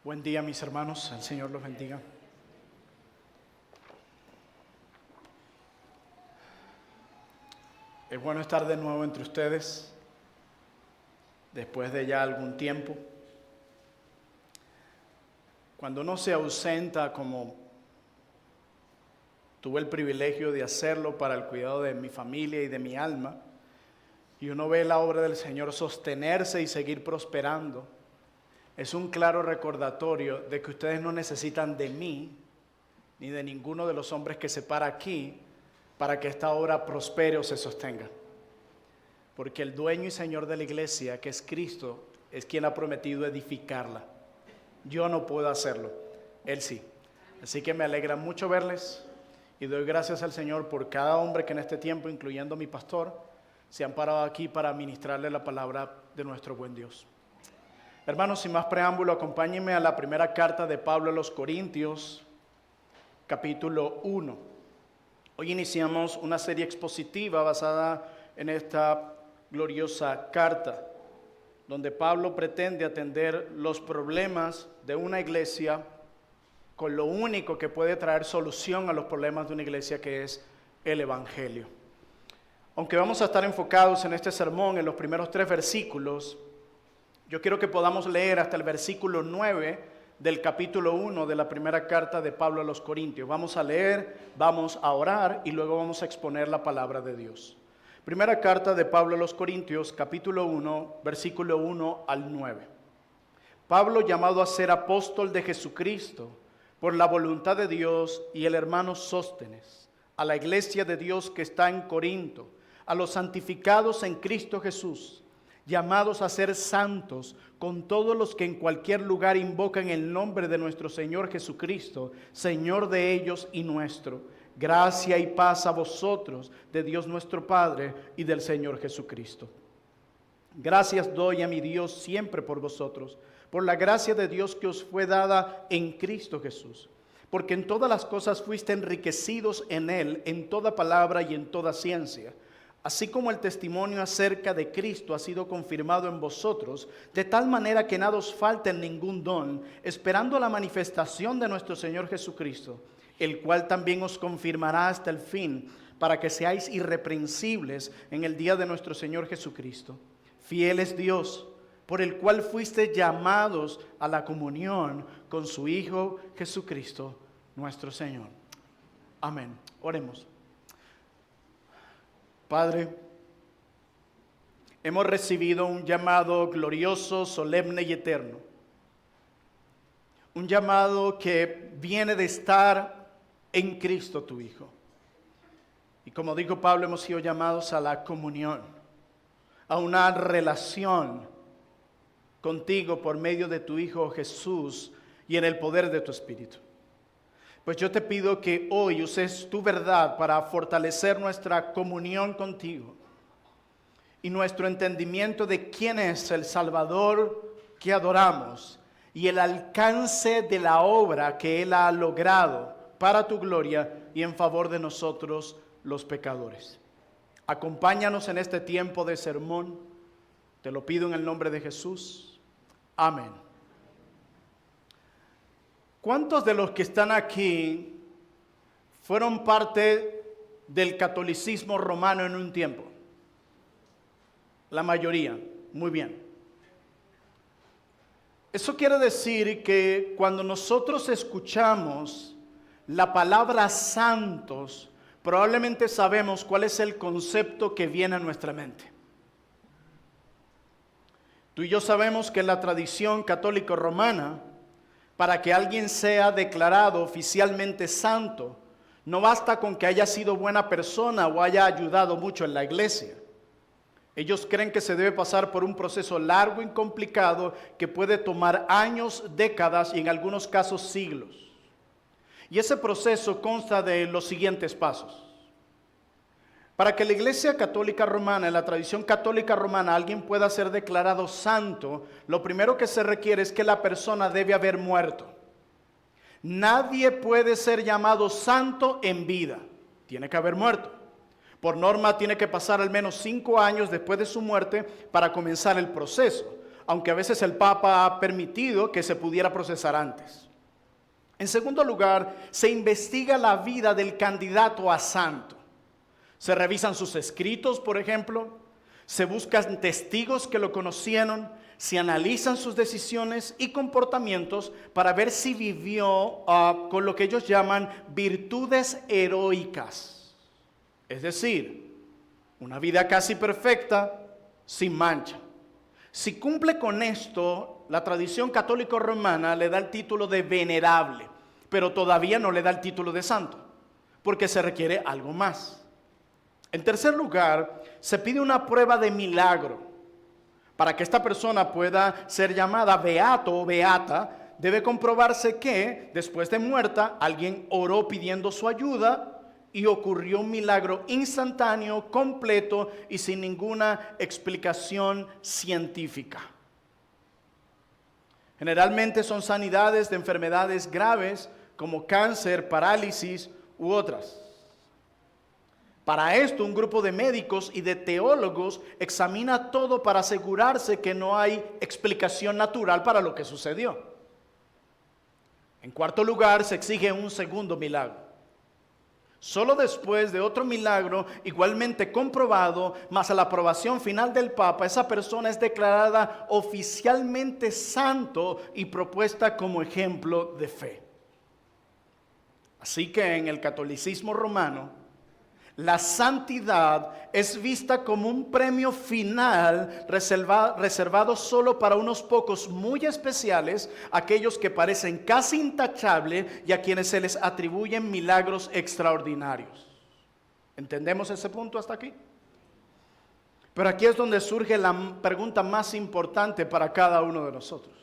Buen día, mis hermanos, el Señor los bendiga. Es bueno estar de nuevo entre ustedes, después de ya algún tiempo. Cuando uno se ausenta, como tuve el privilegio de hacerlo para el cuidado de mi familia y de mi alma, y uno ve la obra del Señor sostenerse y seguir prosperando, es un claro recordatorio de que ustedes no necesitan de mí, ni de ninguno de los hombres que se para aquí, para que esta obra prospere o se sostenga. Porque el dueño y Señor de la iglesia, que es Cristo, es quien ha prometido edificarla. Yo no puedo hacerlo, Él sí. Así que me alegra mucho verles y doy gracias al Señor por cada hombre que en este tiempo, incluyendo mi pastor, se han parado aquí para ministrarle la palabra de nuestro buen Dios. Hermanos, sin más preámbulo, acompáñenme a la primera carta de Pablo a los Corintios, capítulo 1. Hoy iniciamos una serie expositiva basada en esta gloriosa carta, donde Pablo pretende atender los problemas de una iglesia con lo único que puede traer solución a los problemas de una iglesia, que es el Evangelio. Aunque vamos a estar enfocados en este sermón en los primeros 3 versículos, yo quiero que podamos leer hasta el versículo 9 del capítulo 1 de la primera carta de Pablo a los Corintios. Vamos a leer, vamos a orar y luego vamos a exponer la palabra de Dios. Primera carta de Pablo a los Corintios, capítulo 1, versículo 1 al 9. Pablo, llamado a ser apóstol de Jesucristo por la voluntad de Dios, y el hermano Sóstenes, a la iglesia de Dios que está en Corinto, a los santificados en Cristo Jesús, llamados a ser santos, con todos los que en cualquier lugar invocan el nombre de nuestro Señor Jesucristo, Señor de ellos y nuestro. Gracia y paz a vosotros, de Dios nuestro Padre y del Señor Jesucristo. Gracias doy a mi Dios siempre por vosotros, por la gracia de Dios que os fue dada en Cristo Jesús, porque en todas las cosas fuiste enriquecidos en Él, en toda palabra y en toda ciencia, así como el testimonio acerca de Cristo ha sido confirmado en vosotros, de tal manera que nada os falta en ningún don, esperando la manifestación de nuestro Señor Jesucristo, el cual también os confirmará hasta el fin, para que seáis irreprensibles en el día de nuestro Señor Jesucristo. Fiel es Dios, por el cual fuiste llamados a la comunión con su Hijo Jesucristo, nuestro Señor. Amén. Oremos. Padre, hemos recibido un llamado glorioso, solemne y eterno. Un llamado que viene de estar en Cristo tu Hijo. Y como dijo Pablo, hemos sido llamados a la comunión, a una relación contigo por medio de tu Hijo Jesús y en el poder de tu Espíritu. Pues yo te pido que hoy uses tu verdad para fortalecer nuestra comunión contigo y nuestro entendimiento de quién es el Salvador que adoramos y el alcance de la obra que Él ha logrado para tu gloria y en favor de nosotros los pecadores. Acompáñanos en este tiempo de sermón. Te lo pido en el nombre de Jesús. Amén. ¿Cuántos de los que están aquí fueron parte del catolicismo romano en un tiempo? La mayoría. Muy bien. Eso quiere decir que cuando nosotros escuchamos la palabra santos, probablemente sabemos cuál es el concepto que viene a nuestra mente. Tú y yo sabemos que en la tradición católica romana, para que alguien sea declarado oficialmente santo, no basta con que haya sido buena persona o haya ayudado mucho en la iglesia. Ellos creen que se debe pasar por un proceso largo y complicado que puede tomar años, décadas y en algunos casos siglos. Y ese proceso consta de los siguientes pasos. Para que la Iglesia Católica Romana, en la tradición católica romana, alguien pueda ser declarado santo, lo primero que se requiere es que la persona debe haber muerto. Nadie puede ser llamado santo en vida, tiene que haber muerto. Por norma tiene que pasar al menos 5 años después de su muerte para comenzar el proceso. aunque a veces el Papa ha permitido que se pudiera procesar antes. En segundo lugar, se investiga la vida del candidato a santo. Se revisan sus escritos, por ejemplo, se buscan testigos que lo conocieron, se analizan sus decisiones y comportamientos para ver si vivió con lo que ellos llaman virtudes heroicas. Es decir, una vida casi perfecta, sin mancha. Si cumple con esto, la tradición católico-romana le da el título de venerable, pero todavía no le da el título de santo, porque se requiere algo más. En tercer lugar, se pide una prueba de milagro. Para que esta persona pueda ser llamada beato o beata, debe comprobarse que, después de muerta, alguien oró pidiendo su ayuda y ocurrió un milagro instantáneo, completo y sin ninguna explicación científica. Generalmente son sanidades de enfermedades graves como cáncer, parálisis u otras. Para esto, un grupo de médicos y de teólogos examina todo para asegurarse que no hay explicación natural para lo que sucedió. En cuarto lugar, se exige un segundo milagro. Solo después de otro milagro igualmente comprobado, más a la aprobación final del Papa, esa persona es declarada oficialmente santo y propuesta como ejemplo de fe. Así que en el catolicismo romano, la santidad es vista como un premio final reservado solo para unos pocos muy especiales, aquellos que parecen casi intachables y a quienes se les atribuyen milagros extraordinarios. ¿Entendemos ese punto hasta aquí? Pero aquí es donde surge la pregunta más importante para cada uno de nosotros.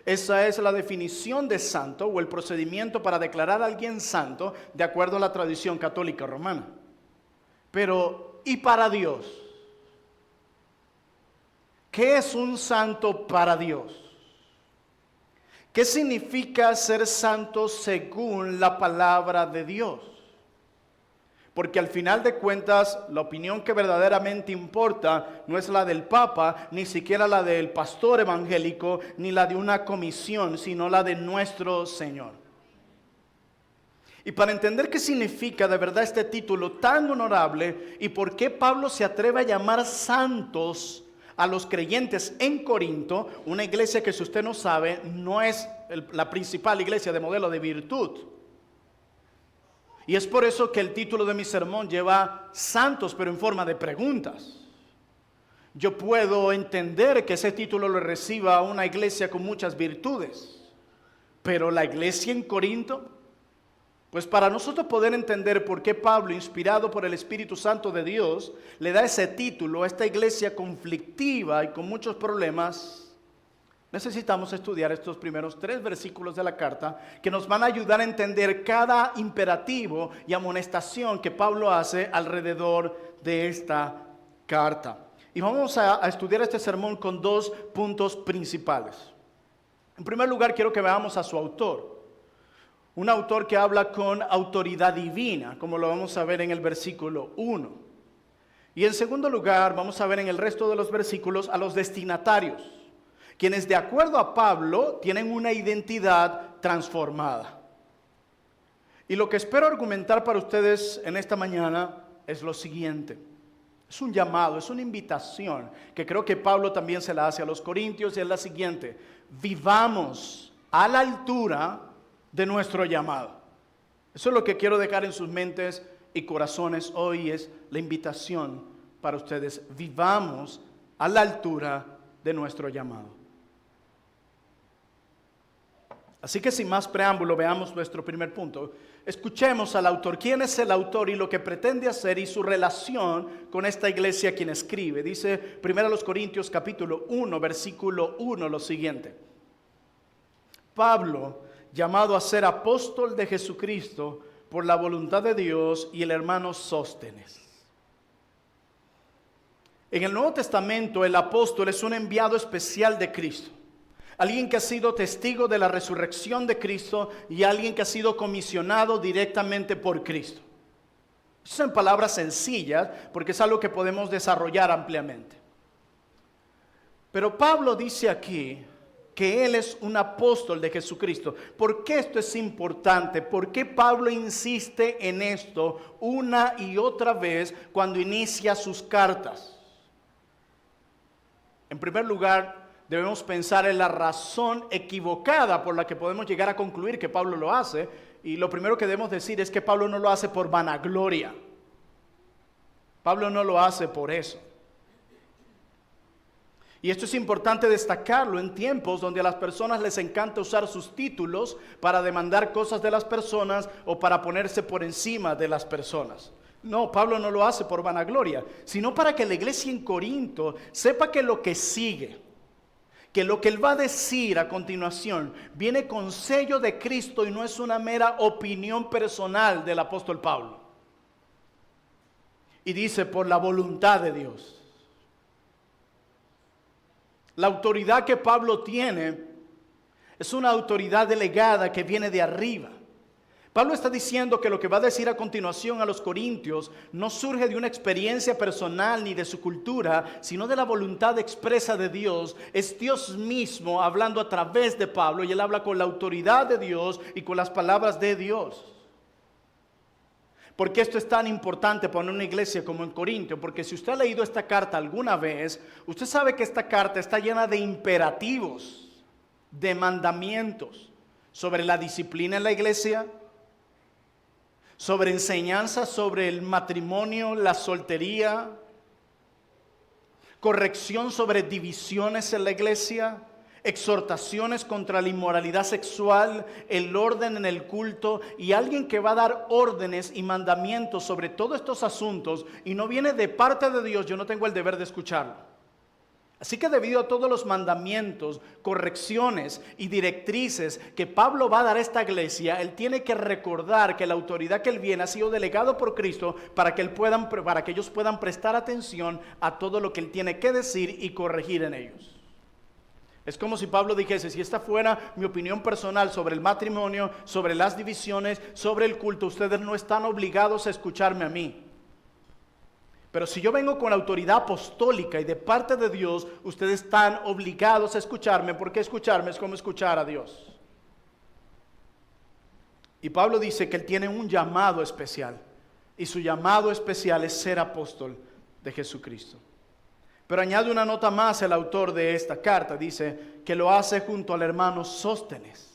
Esa es la definición de santo o el procedimiento para declarar a alguien santo de acuerdo a la tradición católica romana. Pero, ¿y para Dios? ¿Qué es un santo para Dios? ¿Qué significa ser santo según la palabra de Dios? Porque al final de cuentas, la opinión que verdaderamente importa no es la del Papa, ni siquiera la del pastor evangélico, ni la de una comisión, sino la de nuestro Señor. Y para entender qué significa de verdad este título tan honorable y por qué Pablo se atreve a llamar santos a los creyentes en Corinto, una iglesia que, si usted no sabe, no es la principal iglesia de modelo de virtud. Y es por eso que el título de mi sermón lleva santos, pero en forma de preguntas. Yo puedo entender que ese título lo reciba una iglesia con muchas virtudes, pero la iglesia en Corinto, pues para nosotros poder entender por qué Pablo, inspirado por el Espíritu Santo de Dios, le da ese título a esta iglesia conflictiva y con muchos problemas, necesitamos estudiar estos primeros 3 versículos de la carta que nos van a ayudar a entender cada imperativo y amonestación que Pablo hace alrededor de esta carta. Y vamos a estudiar este sermón con 2 puntos principales. En primer lugar, quiero que veamos a su autor. Un autor que habla con autoridad divina, como lo vamos a ver en el versículo 1. Y en segundo lugar, vamos a ver en el resto de los versículos a los destinatarios, quienes de acuerdo a Pablo tienen una identidad transformada. Y lo que espero argumentar para ustedes en esta mañana es lo siguiente. Es un llamado, es una invitación que creo que Pablo también se la hace a los corintios y es la siguiente: vivamos a la altura de nuestro llamado. Eso es lo que quiero dejar en sus mentes y corazones hoy, es la invitación para ustedes. Vivamos a la altura de nuestro llamado. Así que sin más preámbulo, veamos nuestro primer punto. Escuchemos al autor. ¿Quién es el autor y lo que pretende hacer y su relación con esta iglesia quien escribe? Dice 1 Corintios capítulo 1, versículo 1 lo siguiente: Pablo, llamado a ser apóstol de Jesucristo por la voluntad de Dios, y el hermano Sóstenes. En el Nuevo Testamento el apóstol es un enviado especial de Cristo. Alguien que ha sido testigo de la resurrección de Cristo y alguien que ha sido comisionado directamente por Cristo. Eso en palabras sencillas, porque es algo que podemos desarrollar ampliamente. Pero Pablo dice aquí que él es un apóstol de Jesucristo. ¿Por qué esto es importante? ¿Por qué Pablo insiste en esto una y otra vez cuando inicia sus cartas? En primer lugar, debemos pensar en la razón equivocada por la que podemos llegar a concluir que Pablo lo hace. Y lo primero que debemos decir es que Pablo no lo hace por vanagloria. Pablo no lo hace por eso. Y esto es importante destacarlo en tiempos donde a las personas les encanta usar sus títulos para demandar cosas de las personas o para ponerse por encima de las personas. No, Pablo no lo hace por vanagloria, sino para que la iglesia en Corinto sepa que lo que sigue, que lo que él va a decir a continuación viene con sello de Cristo y no es una mera opinión personal del apóstol Pablo. Y dice, por la voluntad de Dios. La autoridad que Pablo tiene es una autoridad delegada que viene de arriba. Pablo está diciendo que lo que va a decir a continuación a los corintios no surge de una experiencia personal ni de su cultura, sino de la voluntad expresa de Dios. Es Dios mismo hablando a través de Pablo y él habla con la autoridad de Dios y con las palabras de Dios. ¿Por qué esto es tan importante para una iglesia como en Corinto? Porque si usted ha leído esta carta alguna vez, usted sabe que esta carta está llena de imperativos, de mandamientos sobre la disciplina en la iglesia, sobre enseñanzas sobre el matrimonio, la soltería, corrección sobre divisiones en la iglesia, exhortaciones contra la inmoralidad sexual, el orden en el culto, y alguien que va a dar órdenes y mandamientos sobre todos estos asuntos y no viene de parte de Dios, yo no tengo el deber de escucharlo. Así que debido a todos los mandamientos, correcciones y directrices que Pablo va a dar a esta iglesia, él tiene que recordar que la autoridad que él viene ha sido delegado por Cristo para que ellos puedan prestar atención a todo lo que él tiene que decir y corregir en ellos. Es como si Pablo dijese, si esta fuera mi opinión personal sobre el matrimonio, sobre las divisiones, sobre el culto, ustedes no están obligados a escucharme a mí. Pero si yo vengo con la autoridad apostólica y de parte de Dios, ustedes están obligados a escucharme, porque escucharme es como escuchar a Dios. Y Pablo dice que él tiene un llamado especial, y su llamado especial es ser apóstol de Jesucristo. Pero añade una nota más el autor de esta carta, dice que lo hace junto al hermano Sóstenes.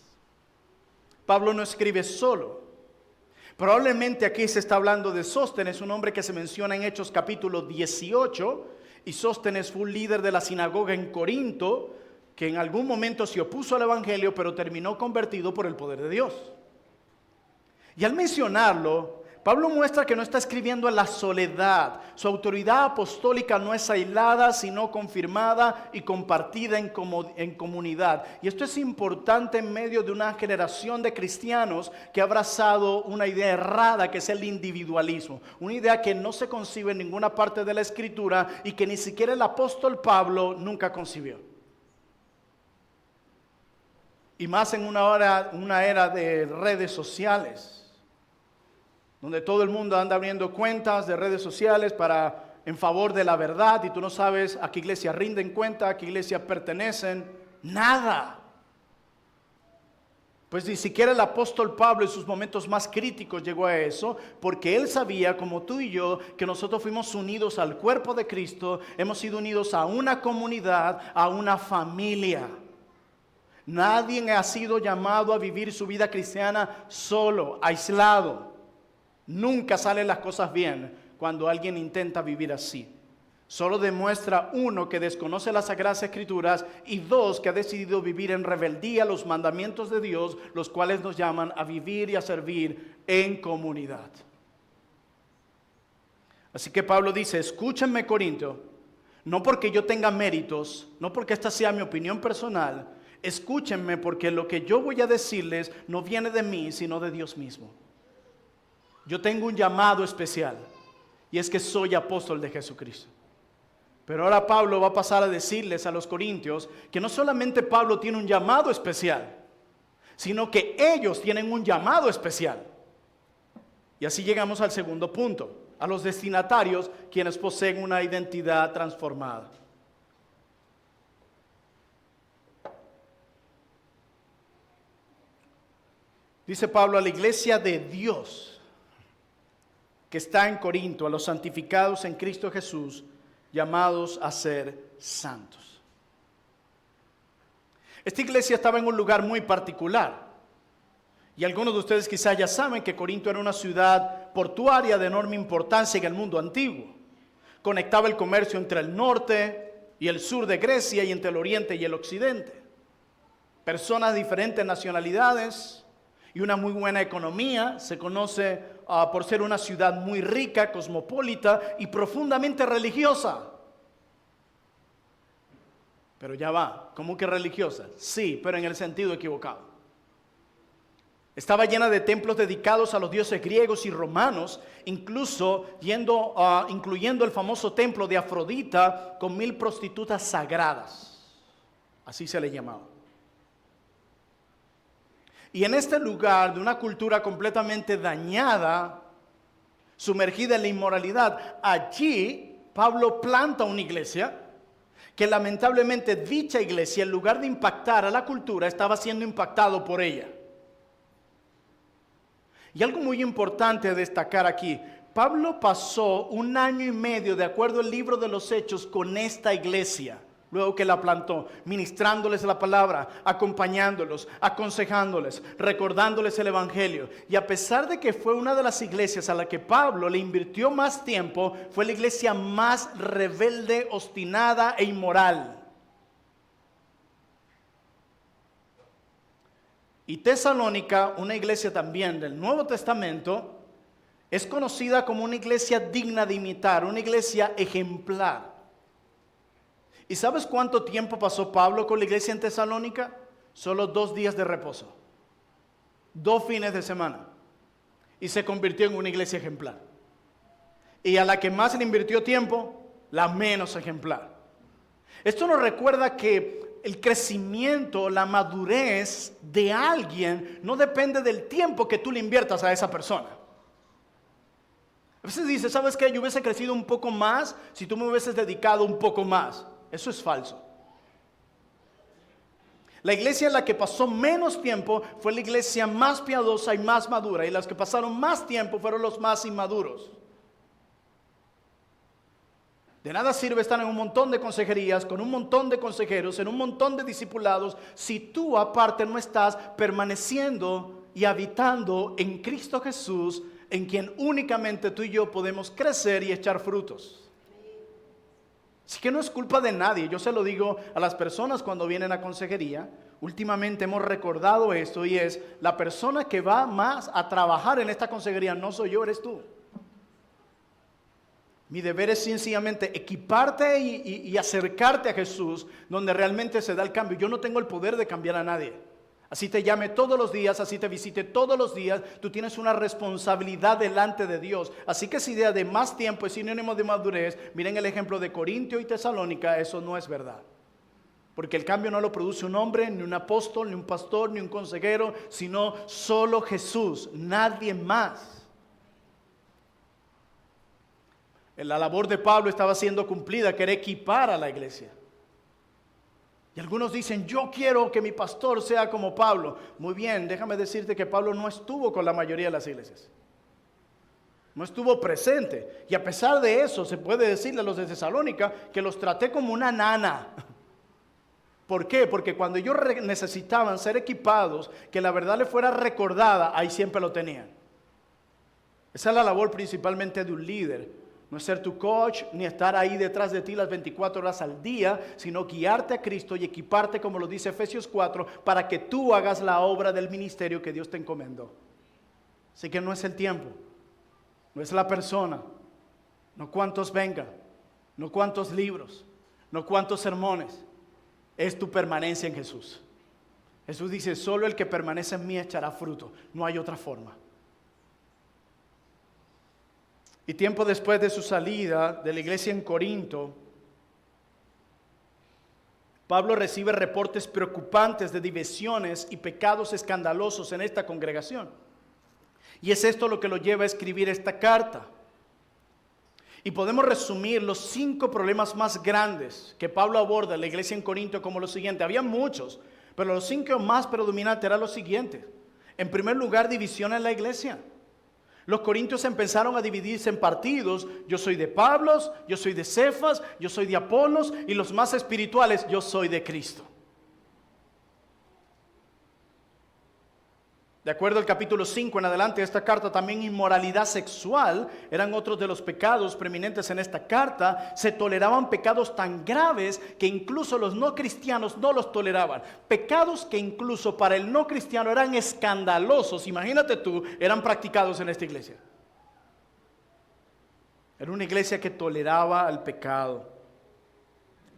Pablo no escribe solo. Probablemente aquí se está hablando de Sóstenes, un hombre que se menciona en Hechos capítulo 18, y Sóstenes fue un líder de la sinagoga en Corinto, que en algún momento se opuso al evangelio, pero terminó convertido por el poder de Dios. Y al mencionarlo, Pablo muestra que no está escribiendo en la soledad. Su autoridad apostólica no es aislada, sino confirmada y compartida en comunidad. Y esto es importante en medio de una generación de cristianos que ha abrazado una idea errada, que es el individualismo. Una idea que no se concibe en ninguna parte de la Escritura y que ni siquiera el apóstol Pablo nunca concibió. Y más en una era de redes sociales, donde todo el mundo anda abriendo cuentas de redes sociales en favor de la verdad, y tú no sabes a qué iglesia rinden cuenta, a qué iglesia pertenecen, nada. Pues ni siquiera el apóstol Pablo en sus momentos más críticos llegó a eso, porque él sabía, como tú y yo, que nosotros fuimos unidos al cuerpo de Cristo, hemos sido unidos a una comunidad, a una familia. Nadie ha sido llamado a vivir su vida cristiana solo, aislado. Nunca salen las cosas bien cuando alguien intenta vivir así. Solo demuestra, uno, que desconoce las Sagradas Escrituras, y dos, que ha decidido vivir en rebeldía a los mandamientos de Dios, los cuales nos llaman a vivir y a servir en comunidad. Así que Pablo dice, escúchenme, Corinto, no porque yo tenga méritos, no porque esta sea mi opinión personal, escúchenme porque lo que yo voy a decirles no viene de mí, sino de Dios mismo. Yo tengo un llamado especial, y es que soy apóstol de Jesucristo. Pero ahora Pablo va a pasar a decirles a los corintios que no solamente Pablo tiene un llamado especial, sino que ellos tienen un llamado especial. Y así llegamos al segundo punto, a los destinatarios, quienes poseen una identidad transformada. Dice Pablo a la iglesia de Dios que está en Corinto, a los santificados en Cristo Jesús, llamados a ser santos. Esta iglesia estaba en un lugar muy particular. Y algunos de ustedes quizás ya saben que Corinto era una ciudad portuaria de enorme importancia en el mundo antiguo. Conectaba el comercio entre el norte y el sur de Grecia y entre el oriente y el occidente. Personas de diferentes nacionalidades y una muy buena economía. Se conoce por ser una ciudad muy rica, cosmopolita y profundamente religiosa. Pero ya va, ¿cómo que religiosa? Sí, pero en el sentido equivocado. Estaba llena de templos dedicados a los dioses griegos y romanos, incluso incluyendo el famoso templo de Afrodita con 1000 prostitutas sagradas. Así se le llamaba. Y en este lugar de una cultura completamente dañada, sumergida en la inmoralidad, allí Pablo planta una iglesia que lamentablemente dicha iglesia, en lugar de impactar a la cultura, estaba siendo impactado por ella. Y algo muy importante a destacar aquí, Pablo pasó 1 año y medio, de acuerdo al libro de los Hechos, con esta iglesia, luego que la plantó, ministrándoles la palabra, acompañándolos, aconsejándoles, recordándoles el evangelio. Y a pesar de que fue una de las iglesias a la que Pablo le invirtió más tiempo, fue la iglesia más rebelde, obstinada e inmoral. Y Tesalónica, una iglesia también del Nuevo Testamento, es conocida como una iglesia digna de imitar, una iglesia ejemplar. ¿Y sabes cuánto tiempo pasó Pablo con la iglesia en Tesalónica? Solo 2 días de reposo, 2 fines de semana, y se convirtió en una iglesia ejemplar. Y a la que más le invirtió tiempo, la menos ejemplar. Esto nos recuerda que el crecimiento, la madurez de alguien no depende del tiempo que tú le inviertas a esa persona. A veces dices, ¿sabes qué? Yo hubiese crecido un poco más si tú me hubieses dedicado un poco más. Eso es falso. La iglesia en la que pasó menos tiempo fue la iglesia más piadosa y más madura, y las que pasaron más tiempo fueron los más inmaduros. De nada sirve estar en un montón de consejerías, con un montón de consejeros, en un montón de discipulados, si tú aparte no estás permaneciendo y habitando en Cristo Jesús, en quien únicamente tú y yo podemos crecer y echar frutos. Así que no es culpa de nadie. Yo se lo digo a las personas cuando vienen a consejería. Últimamente hemos recordado esto, y es: la persona que va más a trabajar en esta consejería no soy yo, eres tú. Mi deber es sencillamente equiparte y acercarte a Jesús, donde realmente se da el cambio. Yo no tengo el poder de cambiar a nadie. Así te llame todos los días, así te visite todos los días, tú tienes una responsabilidad delante de Dios. Así que esa idea de más tiempo es sinónimo de madurez. Miren el ejemplo de Corintio y Tesalónica, eso no es verdad. Porque el cambio no lo produce un hombre, ni un apóstol, ni un pastor, ni un consejero, sino solo Jesús, nadie más. La labor de Pablo estaba siendo cumplida, que era equipar a la iglesia. Y algunos dicen, yo quiero que mi pastor sea como Pablo. Muy bien, déjame decirte que Pablo no estuvo con la mayoría de las iglesias. No estuvo presente. Y a pesar de eso, se puede decirle a los de Tesalónica que los traté como una nana. ¿Por qué? Porque cuando ellos necesitaban ser equipados, que la verdad les fuera recordada, ahí siempre lo tenían. Esa es la labor principalmente de un líder. No es ser tu coach, ni estar ahí detrás de ti las 24 horas al día, sino guiarte a Cristo y equiparte, como lo dice Efesios 4, para que tú hagas la obra del ministerio que Dios te encomendó. Así que no es el tiempo, no es la persona, no cuántos vengan, no cuántos libros, no cuántos sermones, es tu permanencia en Jesús. Jesús dice, solo el que permanece en mí echará fruto, no hay otra forma. Y tiempo después de su salida de la iglesia en Corinto, Pablo recibe reportes preocupantes de divisiones y pecados escandalosos en esta congregación. Y es esto lo que lo lleva a escribir esta carta. Y podemos resumir los 5 problemas más grandes que Pablo aborda en la iglesia en Corinto como lo siguiente. Había muchos, pero los 5 más predominantes eran los siguientes. En primer lugar, división en la iglesia. Los corintios empezaron a dividirse en partidos. Yo soy de Pablo, yo soy de Cefas, yo soy de Apolos, y los más espirituales, yo soy de Cristo. De acuerdo al capítulo 5 en adelante de esta carta, también inmoralidad sexual eran otros de los pecados preeminentes en esta carta. Se toleraban pecados tan graves que incluso los no cristianos no los toleraban. Pecados que incluso para el no cristiano eran escandalosos, imagínate tú, eran practicados en esta iglesia. Era una iglesia que toleraba el pecado.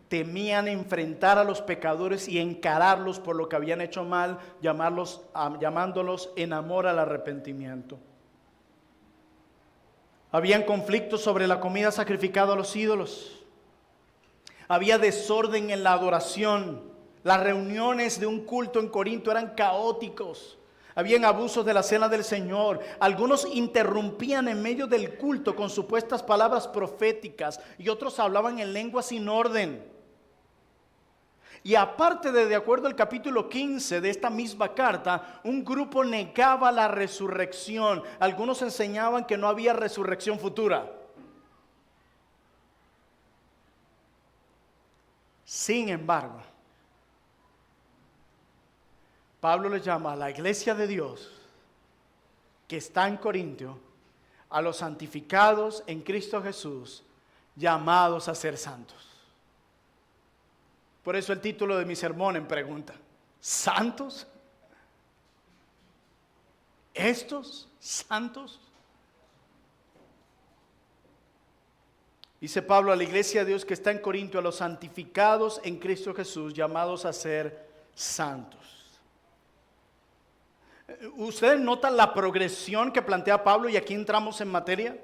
Temían enfrentar a los pecadores y encararlos por lo que habían hecho mal, llamándolos en amor al arrepentimiento. Habían conflictos sobre la comida sacrificada a los ídolos. Había desorden en la adoración. Las reuniones de un culto en Corinto eran caóticos. Habían abusos de la cena del Señor. Algunos interrumpían en medio del culto con supuestas palabras proféticas y otros hablaban en lenguas sin orden. Y aparte de acuerdo al capítulo 15 de esta misma carta, un grupo negaba la resurrección. Algunos enseñaban que no había resurrección futura. Sin embargo, Pablo le llama a la iglesia de Dios que está en Corintio, a los santificados en Cristo Jesús, llamados a ser santos. Por eso el título de mi sermón en pregunta: ¿santos? ¿Estos santos? Dice Pablo a la iglesia de Dios que está en Corinto, a los santificados en Cristo Jesús, llamados a ser santos. ¿Ustedes notan la progresión que plantea Pablo? Y aquí entramos en materia.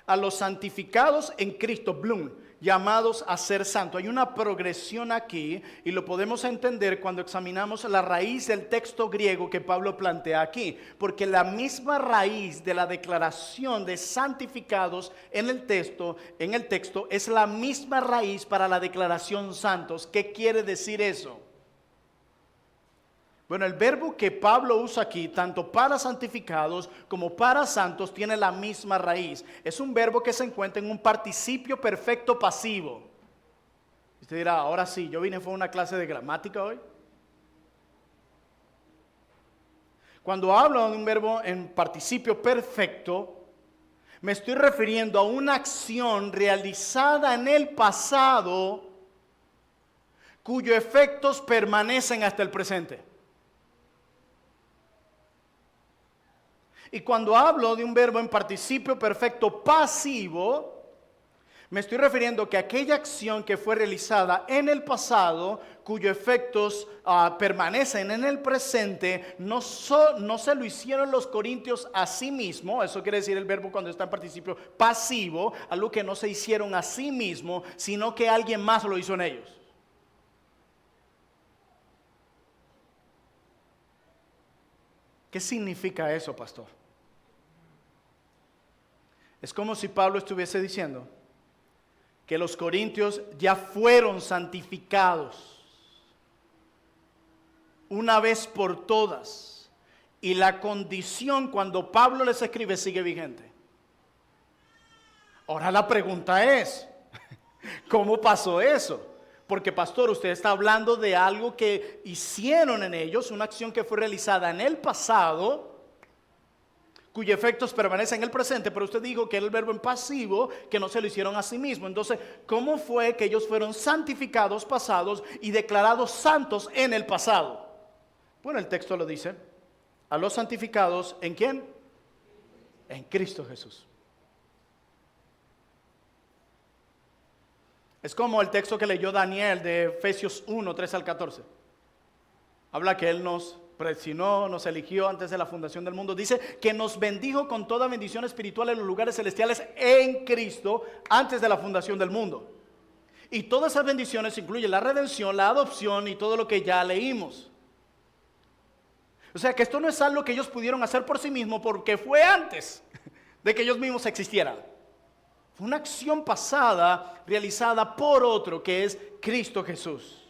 A los santificados en Cristo, Bloom, llamados a ser santos. Hay una progresión aquí y lo podemos entender cuando examinamos la raíz del texto griego que Pablo plantea aquí. Porque la misma raíz de la declaración de santificados en el texto es la misma raíz para la declaración santos. ¿Qué quiere decir eso? Bueno, el verbo que Pablo usa aquí, tanto para santificados como para santos, tiene la misma raíz. Es un verbo que se encuentra en un participio perfecto pasivo. Usted dirá, ahora sí, yo vine fue a una clase de gramática hoy. Cuando hablo de un verbo en participio perfecto, me estoy refiriendo a una acción realizada en el pasado cuyos efectos permanecen hasta el presente. Y cuando hablo de un verbo en participio perfecto pasivo, me estoy refiriendo que aquella acción que fue realizada en el pasado, cuyos efectos permanecen en el presente, no se lo hicieron los corintios a sí mismos. Eso quiere decir el verbo cuando está en participio pasivo, algo que no se hicieron a sí mismos, sino que alguien más lo hizo en ellos. ¿Qué significa eso, pastor? Es como si Pablo estuviese diciendo que los corintios ya fueron santificados una vez por todas y la condición cuando Pablo les escribe sigue vigente. Ahora la pregunta es, ¿cómo pasó eso? Porque pastor, usted está hablando de algo que hicieron en ellos, una acción que fue realizada en el pasado, cuyos efectos permanecen en el presente, pero usted dijo que era el verbo en pasivo, que no se lo hicieron a sí mismo. Entonces, ¿cómo fue que ellos fueron santificados pasados y declarados santos en el pasado? Bueno, el texto lo dice, a los santificados, ¿en quién? En Cristo Jesús. Es como el texto que leyó Daniel de Efesios 1, 3 al 14. Habla que Él nos predestinó, nos eligió antes de la fundación del mundo. Dice que nos bendijo con toda bendición espiritual en los lugares celestiales en Cristo antes de la fundación del mundo. Y todas esas bendiciones incluyen la redención, la adopción y todo lo que ya leímos. O sea que esto no es algo que ellos pudieron hacer por sí mismos porque fue antes de que ellos mismos existieran. Fue una acción pasada realizada por otro que es Cristo Jesús.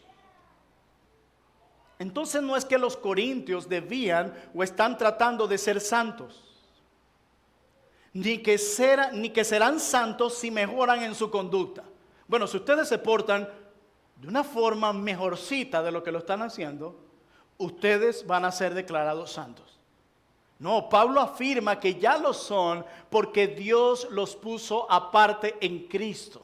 Entonces no es que los corintios debían o están tratando de ser santos, ni que serán santos si mejoran en su conducta. Bueno, si ustedes se portan de una forma mejorcita de lo que lo están haciendo, ustedes van a ser declarados santos. No, Pablo afirma que ya lo son porque Dios los puso aparte en Cristo.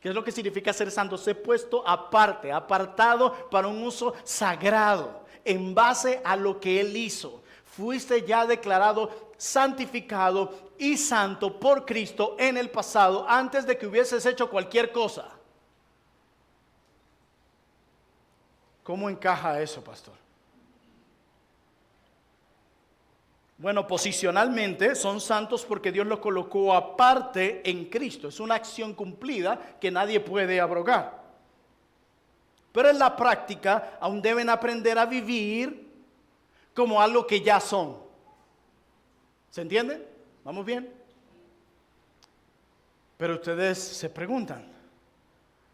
¿Qué es lo que significa ser santo? Ser puesto aparte, apartado para un uso sagrado, en base a lo que Él hizo. Fuiste ya declarado santificado y santo por Cristo en el pasado, antes de que hubieses hecho cualquier cosa. ¿Cómo encaja eso, pastor? Bueno, posicionalmente son santos porque Dios los colocó aparte en Cristo. Es una acción cumplida que nadie puede abrogar. Pero en la práctica aún deben aprender a vivir como algo que ya son. ¿Se entiende? ¿Vamos bien? Pero ustedes se preguntan,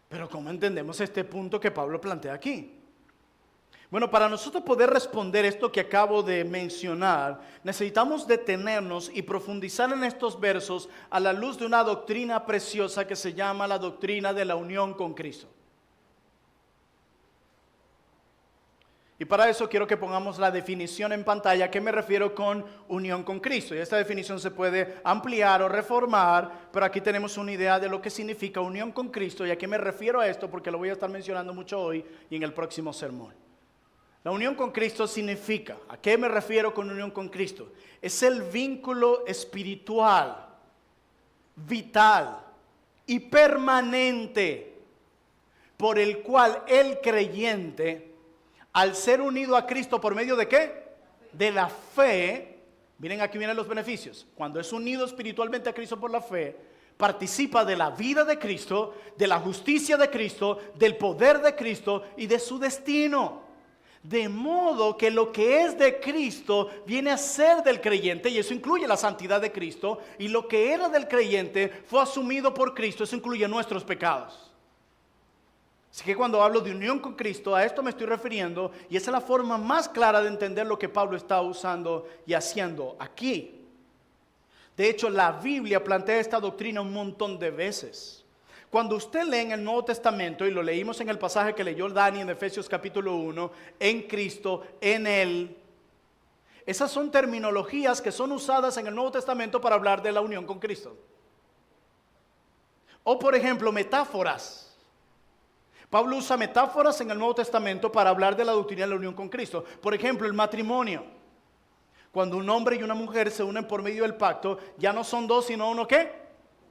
¿pero cómo entendemos este punto que Pablo plantea aquí? Bueno, para nosotros poder responder esto que acabo de mencionar, necesitamos detenernos y profundizar en estos versos a la luz de una doctrina preciosa que se llama la doctrina de la unión con Cristo. Y para eso quiero que pongamos la definición en pantalla. ¿A qué me refiero con unión con Cristo? Y esta definición se puede ampliar o reformar, pero aquí tenemos una idea de lo que significa unión con Cristo. ¿Y a qué me refiero a esto? Porque lo voy a estar mencionando mucho hoy y en el próximo sermón. La unión con Cristo significa, ¿a qué me refiero con unión con Cristo? Es el vínculo espiritual, vital y permanente por el cual el creyente, al ser unido a Cristo por medio de ¿qué? De la fe. Miren, aquí vienen los beneficios. Cuando es unido espiritualmente a Cristo por la fe, participa de la vida de Cristo, de la justicia de Cristo, del poder de Cristo y de su destino. De modo que lo que es de Cristo viene a ser del creyente, y eso incluye la santidad de Cristo, y lo que era del creyente fue asumido por Cristo, eso incluye nuestros pecados. Así que cuando hablo de unión con Cristo, a esto me estoy refiriendo, y esa es la forma más clara de entender lo que Pablo está usando y haciendo aquí. De hecho, la Biblia plantea esta doctrina un montón de veces. Cuando usted lee en el Nuevo Testamento, y lo leímos en el pasaje que leyó Dani en Efesios capítulo 1, en Cristo, en Él, esas son terminologías que son usadas en el Nuevo Testamento para hablar de la unión con Cristo. O por ejemplo, metáforas. Pablo usa metáforas en el Nuevo Testamento para hablar de la doctrina de la unión con Cristo. Por ejemplo, el matrimonio. Cuando un hombre y una mujer se unen por medio del pacto, ya no son dos, sino uno ¿qué?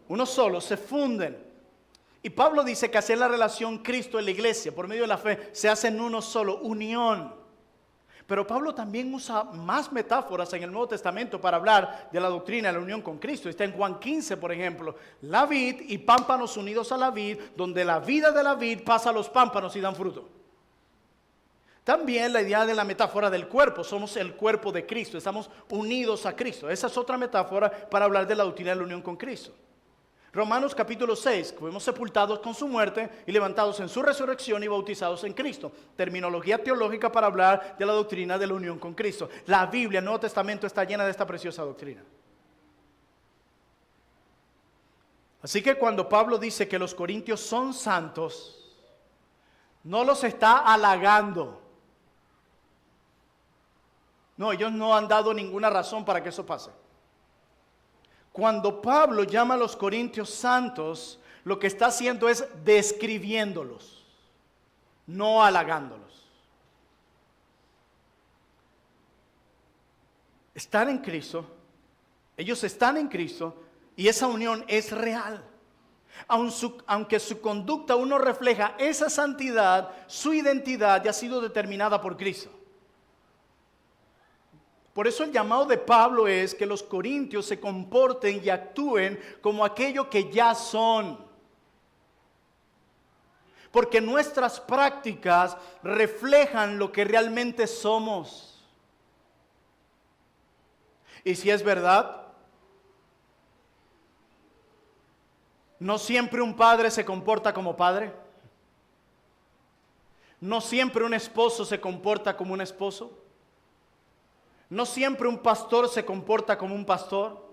Uno solo, se funden. Y Pablo dice que así es la relación Cristo en la iglesia, por medio de la fe, se hacen uno solo, unión. Pero Pablo también usa más metáforas en el Nuevo Testamento para hablar de la doctrina de la unión con Cristo. Está en Juan 15, por ejemplo, la vid y pámpanos unidos a la vid, donde la vida de la vid pasa a los pámpanos y dan fruto. También la idea de la metáfora del cuerpo, somos el cuerpo de Cristo, estamos unidos a Cristo. Esa es otra metáfora para hablar de la doctrina de la unión con Cristo. Romanos capítulo 6, fuimos sepultados con su muerte y levantados en su resurrección y bautizados en Cristo. Terminología teológica para hablar de la doctrina de la unión con Cristo. La Biblia, el Nuevo Testamento está llena de esta preciosa doctrina. Así que cuando Pablo dice que los corintios son santos, no los está halagando. No, ellos no han dado ninguna razón para que eso pase. Cuando Pablo llama a los corintios santos, lo que está haciendo es describiéndolos, no halagándolos. Están en Cristo, ellos están en Cristo y esa unión es real. Aunque su conducta aún no refleja esa santidad, su identidad ya ha sido determinada por Cristo. Por eso el llamado de Pablo es que los corintios se comporten y actúen como aquello que ya son. Porque nuestras prácticas reflejan lo que realmente somos. Y si es verdad, no siempre un padre se comporta como padre. No siempre un esposo se comporta como un esposo. No siempre un pastor se comporta como un pastor.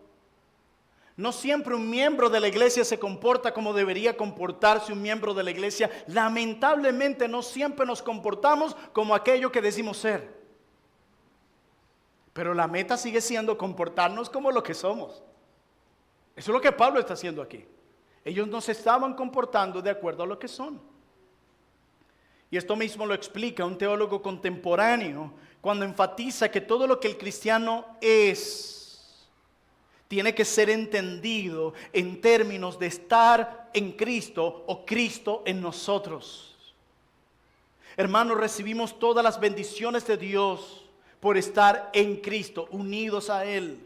No siempre un miembro de la iglesia se comporta como debería comportarse un miembro de la iglesia. Lamentablemente no siempre nos comportamos como aquello que decimos ser. Pero la meta sigue siendo comportarnos como lo que somos. Eso es lo que Pablo está haciendo aquí. Ellos no se estaban comportando de acuerdo a lo que son. Y esto mismo lo explica un teólogo contemporáneo cuando enfatiza que todo lo que el cristiano es tiene que ser entendido en términos de estar en Cristo o Cristo en nosotros. Hermanos, recibimos todas las bendiciones de Dios por estar en Cristo, unidos a Él.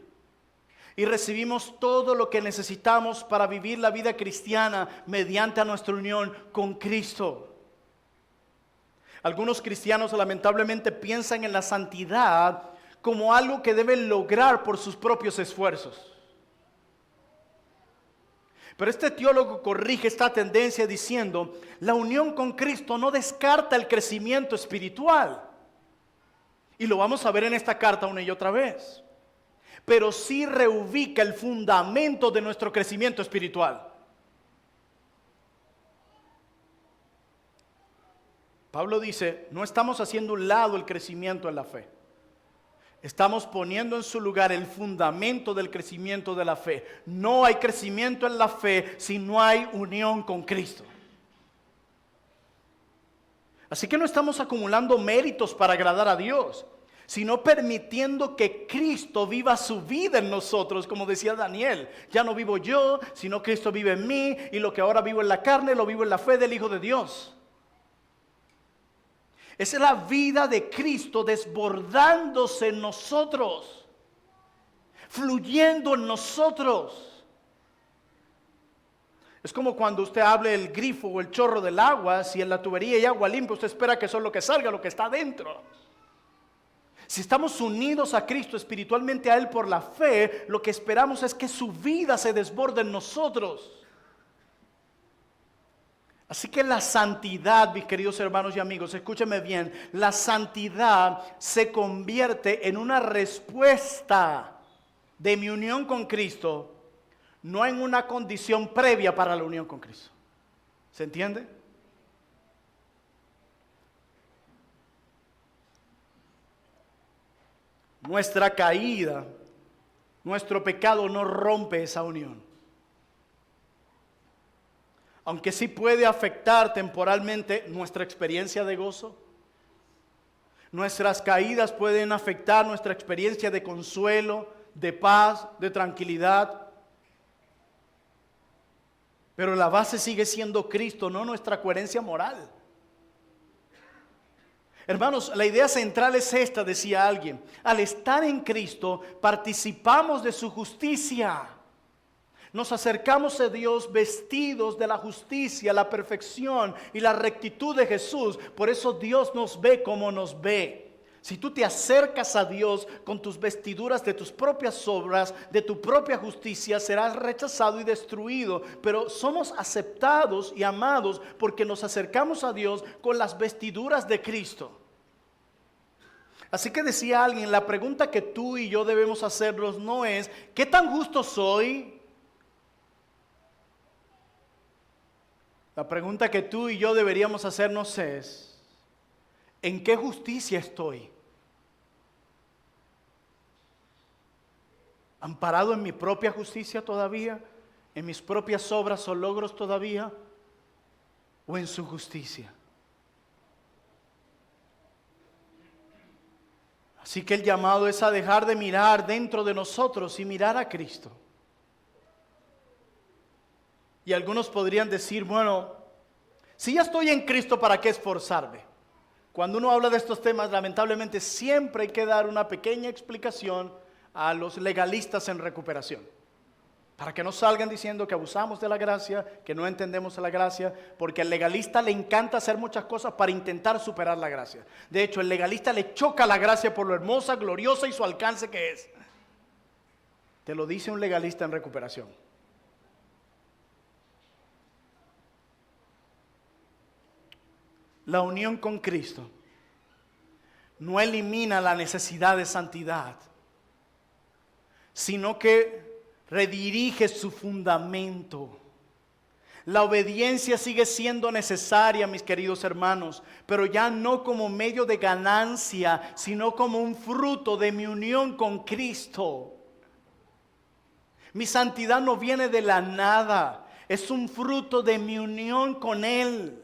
Y recibimos todo lo que necesitamos para vivir la vida cristiana mediante nuestra unión con Cristo. Algunos cristianos lamentablemente piensan en la santidad como algo que deben lograr por sus propios esfuerzos. Pero este teólogo corrige esta tendencia diciendo, la unión con Cristo no descarta el crecimiento espiritual. Y lo vamos a ver en esta carta una y otra vez. Pero sí reubica el fundamento de nuestro crecimiento espiritual. Pablo dice, no estamos haciendo a un lado el crecimiento en la fe. Estamos poniendo en su lugar el fundamento del crecimiento de la fe. No hay crecimiento en la fe si no hay unión con Cristo. Así que no estamos acumulando méritos para agradar a Dios, sino permitiendo que Cristo viva su vida en nosotros, como decía Daniel. Ya no vivo yo, sino Cristo vive en mí, y lo que ahora vivo en la carne, lo vivo en la fe del Hijo de Dios. Esa es la vida de Cristo desbordándose en nosotros, fluyendo en nosotros. Es como cuando usted abre el grifo o el chorro del agua, si en la tubería hay agua limpia, usted espera que solo lo que salga, lo que está adentro. Si estamos unidos a Cristo espiritualmente a Él por la fe, lo que esperamos es que su vida se desborde en nosotros. Así que la santidad, mis queridos hermanos y amigos, escúchenme bien, la santidad se convierte en una respuesta de mi unión con Cristo, no en una condición previa para la unión con Cristo. ¿Se entiende? Nuestra caída, nuestro pecado no rompe esa unión. Aunque sí puede afectar temporalmente nuestra experiencia de gozo. Nuestras caídas pueden afectar nuestra experiencia de consuelo, de paz, de tranquilidad. Pero la base sigue siendo Cristo, no nuestra coherencia moral. Hermanos, la idea central es esta, decía alguien. Al estar en Cristo, participamos de su justicia. Nos acercamos a Dios vestidos de la justicia, la perfección y la rectitud de Jesús. Por eso Dios nos ve como nos ve. Si tú te acercas a Dios con tus vestiduras de tus propias obras, de tu propia justicia, serás rechazado y destruido. Pero somos aceptados y amados porque nos acercamos a Dios con las vestiduras de Cristo. Así que decía alguien, la pregunta que tú y yo debemos hacernos no es, ¿qué tan justo soy? La pregunta que tú y yo deberíamos hacernos es, ¿en qué justicia estoy? ¿Amparado en mi propia justicia todavía? ¿En mis propias obras o logros todavía? ¿O en su justicia? Así que el llamado es a dejar de mirar dentro de nosotros y mirar a Cristo. Y algunos podrían decir, bueno, si ya estoy en Cristo, ¿para qué esforzarme? Cuando uno habla de estos temas, lamentablemente siempre hay que dar una pequeña explicación a los legalistas en recuperación. Para que no salgan diciendo que abusamos de la gracia, que no entendemos la gracia, porque al legalista le encanta hacer muchas cosas para intentar superar la gracia. De hecho, el legalista le choca la gracia por lo hermosa, gloriosa y su alcance que es. Te lo dice un legalista en recuperación. La unión con Cristo no elimina la necesidad de santidad, sino que redirige su fundamento. La obediencia sigue siendo necesaria, mis queridos hermanos, pero ya no como medio de ganancia, sino como un fruto de mi unión con Cristo. Mi santidad no viene de la nada, es un fruto de mi unión con Él.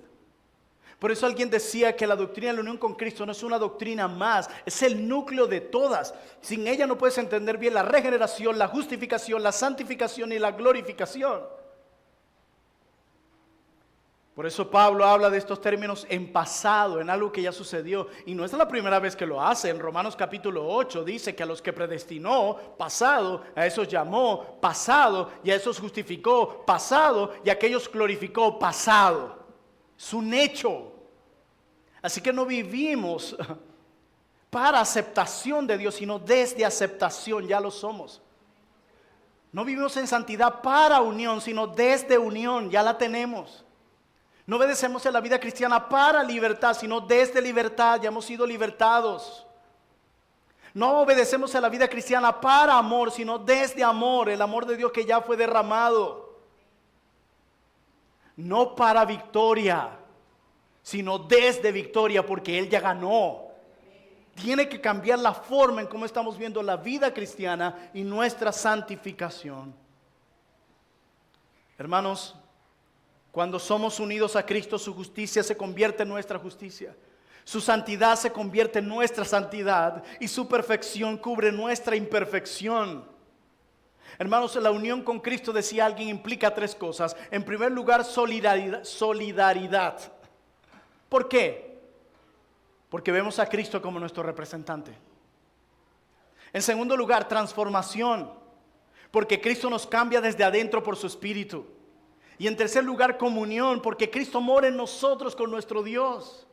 Por eso alguien decía que la doctrina de la unión con Cristo no es una doctrina más, es el núcleo de todas. Sin ella no puedes entender bien la regeneración, la justificación, la santificación y la glorificación. Por eso Pablo habla de estos términos en pasado, en algo que ya sucedió. Y no es la primera vez que lo hace. En Romanos capítulo 8 dice que a los que predestinó, pasado, a esos llamó, pasado, y a esos justificó, pasado, y a aquellos glorificó, pasado. Es un hecho. Así que no vivimos para aceptación de Dios, sino desde aceptación, ya lo somos. No vivimos en santidad para unión, sino desde unión, ya la tenemos. No obedecemos en la vida cristiana para libertad, sino desde libertad, ya hemos sido libertados. No obedecemos en la vida cristiana para amor, sino desde amor, el amor de Dios que ya fue derramado. No para victoria, sino desde victoria, porque Él ya ganó. Tiene que cambiar la forma en cómo estamos viendo la vida cristiana y nuestra santificación. Hermanos, cuando somos unidos a Cristo, su justicia se convierte en nuestra justicia. Su santidad se convierte en nuestra santidad y su perfección cubre nuestra imperfección. Hermanos, la unión con Cristo, decía alguien, implica tres cosas. En primer lugar, solidaridad. ¿Por qué? Porque vemos a Cristo como nuestro representante. En segundo lugar, transformación. Porque Cristo nos cambia desde adentro por su Espíritu. Y en tercer lugar, comunión. Porque Cristo mora en nosotros con nuestro Dios.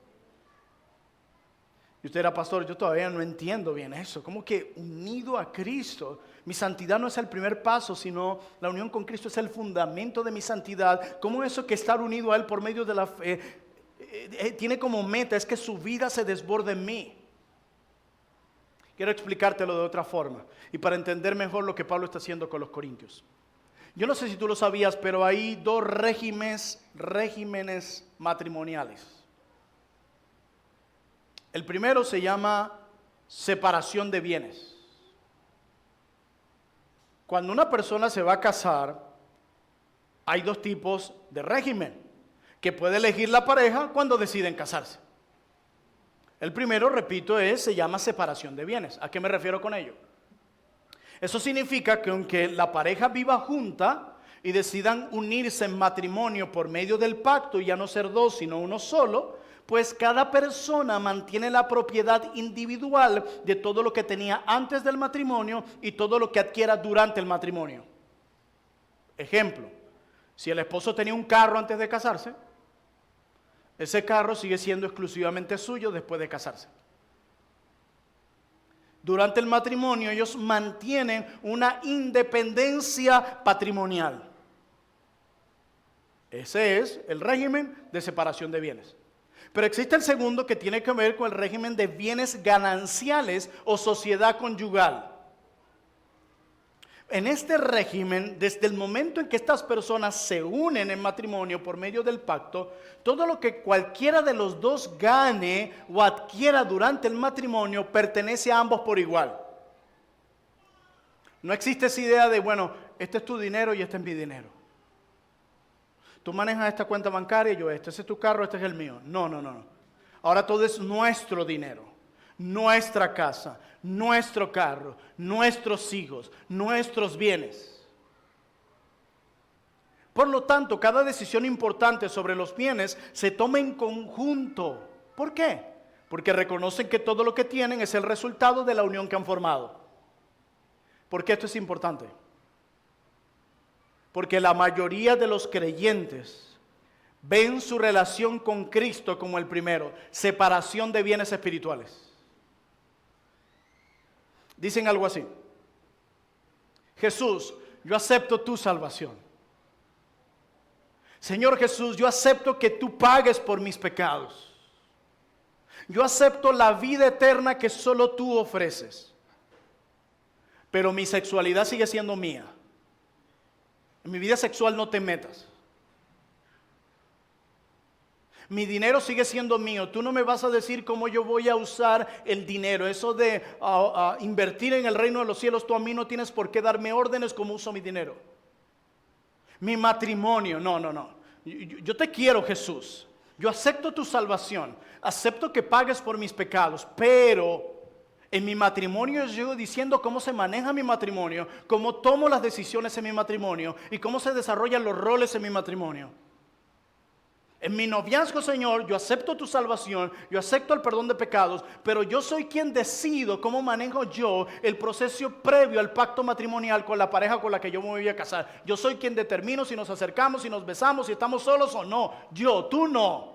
Y usted era pastor, yo todavía no entiendo bien eso. ¿Cómo que unido a Cristo? Mi santidad no es el primer paso, sino la unión con Cristo es el fundamento de mi santidad. ¿Cómo eso que estar unido a Él por medio de la fe tiene como meta es que su vida se desborde en mí? Quiero explicártelo de otra forma y para entender mejor lo que Pablo está haciendo con los corintios. Yo no sé si tú lo sabías, pero hay dos regímenes matrimoniales. El primero se llama separación de bienes. Cuando una persona se va a casar, hay dos tipos de régimen que puede elegir la pareja cuando deciden casarse. El primero, repito, se llama separación de bienes. ¿A qué me refiero con ello? Eso significa que aunque la pareja viva junta y decidan unirse en matrimonio por medio del pacto y ya no ser dos sino uno solo, pues cada persona mantiene la propiedad individual de todo lo que tenía antes del matrimonio y todo lo que adquiera durante el matrimonio. Ejemplo, si el esposo tenía un carro antes de casarse, ese carro sigue siendo exclusivamente suyo después de casarse. Durante el matrimonio ellos mantienen una independencia patrimonial. Ese es el régimen de separación de bienes. Pero existe el segundo que tiene que ver con el régimen de bienes gananciales o sociedad conyugal. En este régimen, desde el momento en que estas personas se unen en matrimonio por medio del pacto, todo lo que cualquiera de los dos gane o adquiera durante el matrimonio pertenece a ambos por igual. No existe esa idea de, bueno, este es tu dinero y este es mi dinero. Tú manejas esta cuenta bancaria y yo este es tu carro, este es el mío. No. Ahora todo es nuestro dinero, nuestra casa, nuestro carro, nuestros hijos, nuestros bienes. Por lo tanto, cada decisión importante sobre los bienes se toma en conjunto. ¿Por qué? Porque reconocen que todo lo que tienen es el resultado de la unión que han formado. ¿Por qué esto es importante? Porque la mayoría de los creyentes ven su relación con Cristo como el primero, separación de bienes espirituales. Dicen algo así: Jesús, yo acepto tu salvación. Señor Jesús, yo acepto que tú pagues por mis pecados. Yo acepto la vida eterna que solo tú ofreces. Pero mi sexualidad sigue siendo mía. En mi vida sexual no te metas. Mi dinero sigue siendo mío. Tú no me vas a decir cómo yo voy a usar el dinero. Eso de invertir en el reino de los cielos, tú a mí no tienes por qué darme órdenes cómo uso mi dinero. Mi matrimonio, no. Yo te quiero, Jesús. Yo acepto tu salvación. Acepto que pagues por mis pecados. Pero en mi matrimonio yo diciendo cómo se maneja mi matrimonio, cómo tomo las decisiones en mi matrimonio y cómo se desarrollan los roles en mi matrimonio. En mi noviazgo, Señor, yo acepto tu salvación, yo acepto el perdón de pecados, pero yo soy quien decido cómo manejo yo el proceso previo al pacto matrimonial con la pareja con la que yo me voy a casar. Yo soy quien determino si nos acercamos, si nos besamos, si estamos solos o no. Yo, tú no.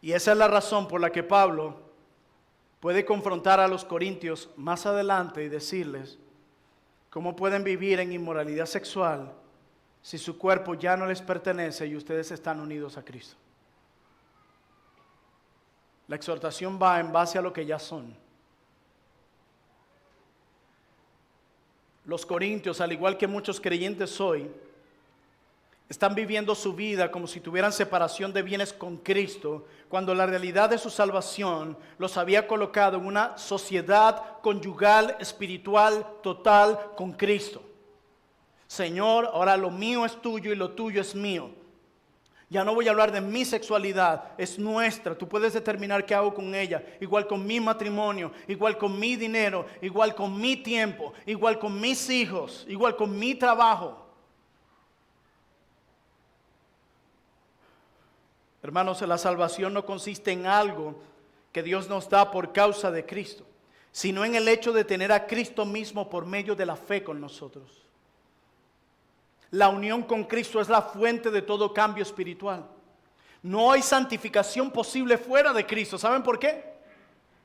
Y esa es la razón por la que Pablo puede confrontar a los corintios más adelante y decirles cómo pueden vivir en inmoralidad sexual si su cuerpo ya no les pertenece y ustedes están unidos a Cristo. La exhortación va en base a lo que ya son. Los corintios, al igual que muchos creyentes hoy, están viviendo su vida como si tuvieran separación de bienes con Cristo, cuando la realidad de su salvación los había colocado en una sociedad conyugal, espiritual, total con Cristo. Señor, ahora lo mío es tuyo y lo tuyo es mío. Ya no voy a hablar de mi sexualidad, es nuestra. Tú puedes determinar qué hago con ella. Igual con mi matrimonio, igual con mi dinero, igual con mi tiempo, igual con mis hijos, igual con mi trabajo. Hermanos, la salvación no consiste en algo que Dios nos da por causa de Cristo, sino en el hecho de tener a Cristo mismo por medio de la fe con nosotros. La unión con Cristo es la fuente de todo cambio espiritual. No hay santificación posible fuera de Cristo. ¿Saben por qué?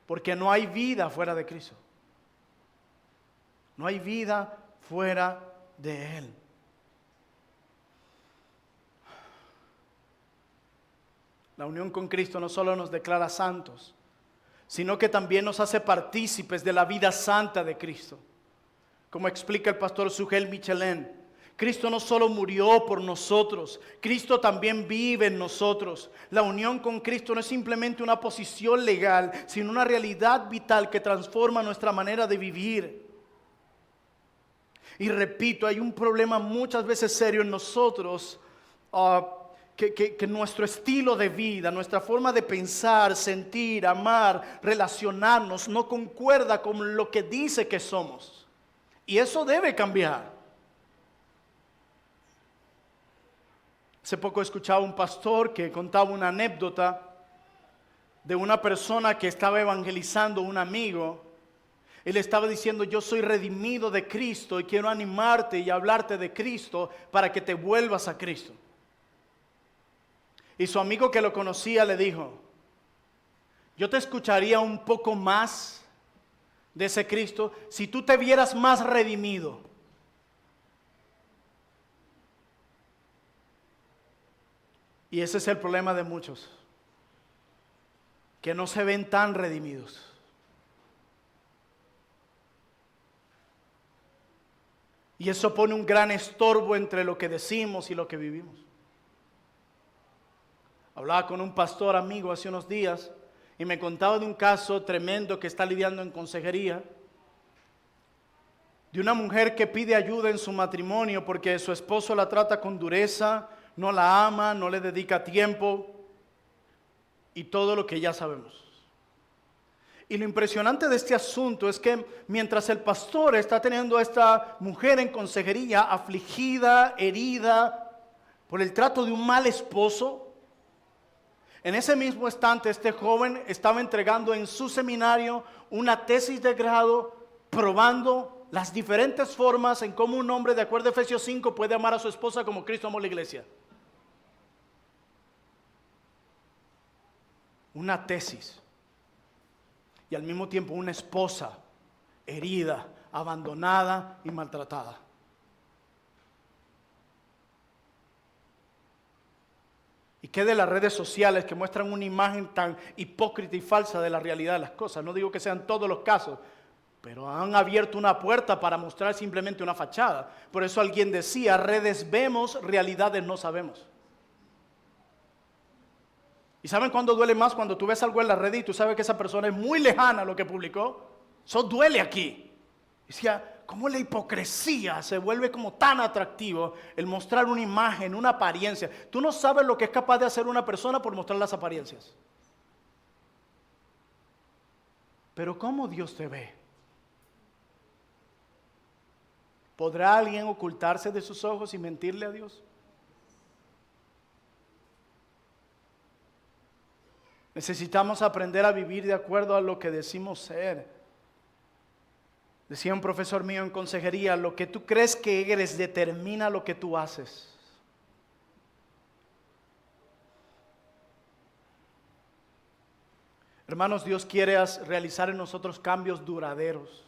Porque no hay vida fuera de Cristo. No hay vida fuera de Él. La unión con Cristo no solo nos declara santos, sino que también nos hace partícipes de la vida santa de Cristo. Como explica el pastor Sugel Michelin, Cristo no solo murió por nosotros, Cristo también vive en nosotros. La unión con Cristo no es simplemente una posición legal, sino una realidad vital que transforma nuestra manera de vivir. Y repito, hay un problema muchas veces serio en nosotros, que nuestro estilo de vida, nuestra forma de pensar, sentir, amar, relacionarnos no concuerda con lo que dice que somos. Y eso debe cambiar. Hace poco escuchaba un pastor que contaba una anécdota de una persona que estaba evangelizando a un amigo. Él estaba diciendo: yo soy redimido de Cristo y quiero animarte y hablarte de Cristo para que te vuelvas a Cristo. Y su amigo, que lo conocía, le dijo: yo te escucharía un poco más de ese Cristo si tú te vieras más redimido. Y ese es el problema de muchos, que no se ven tan redimidos. Y eso pone un gran estorbo entre lo que decimos y lo que vivimos. Hablaba con un pastor amigo hace unos días y me contaba de un caso tremendo que está lidiando en consejería, de una mujer que pide ayuda en su matrimonio porque su esposo la trata con dureza, no la ama, no le dedica tiempo y todo lo que ya sabemos. Y lo impresionante de este asunto es que mientras el pastor está teniendo a esta mujer en consejería afligida, herida por el trato de un mal esposo, en ese mismo instante este joven estaba entregando en su seminario una tesis de grado probando las diferentes formas en cómo un hombre, de acuerdo a Efesios 5, puede amar a su esposa como Cristo amó la iglesia. Una tesis. Y al mismo tiempo una esposa herida, abandonada y maltratada. ¿Y qué de las redes sociales que muestran una imagen tan hipócrita y falsa de la realidad de las cosas? No digo que sean todos los casos, pero han abierto una puerta para mostrar simplemente una fachada. Por eso alguien decía, redes vemos, realidades no sabemos. ¿Y saben cuándo duele más? Cuando tú ves algo en la red y tú sabes que esa persona es muy lejana a lo que publicó. Eso duele aquí. Decía, ¿cómo la hipocresía se vuelve como tan atractivo el mostrar una imagen, una apariencia? Tú no sabes lo que es capaz de hacer una persona por mostrar las apariencias. Pero ¿cómo Dios te ve? ¿Podrá alguien ocultarse de sus ojos y mentirle a Dios? Necesitamos aprender a vivir de acuerdo a lo que decimos ser. Decía un profesor mío en consejería, lo que tú crees que eres determina lo que tú haces. Hermanos, Dios quiere realizar en nosotros cambios duraderos.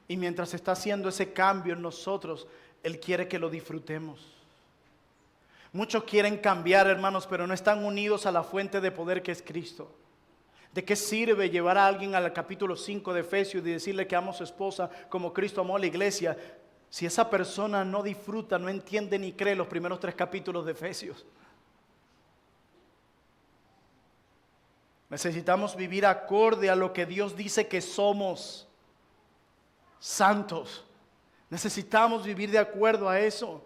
Y mientras está haciendo ese cambio en nosotros, Él quiere que lo disfrutemos. Muchos quieren cambiar, hermanos, pero no están unidos a la fuente de poder que es Cristo. ¿De qué sirve llevar a alguien al capítulo 5 de Efesios y decirle que ama a su esposa como Cristo amó a la iglesia, si esa persona no disfruta, no entiende ni cree los primeros 3 capítulos de Efesios? Necesitamos vivir acorde a lo que Dios dice que somos, santos. Necesitamos vivir de acuerdo a eso.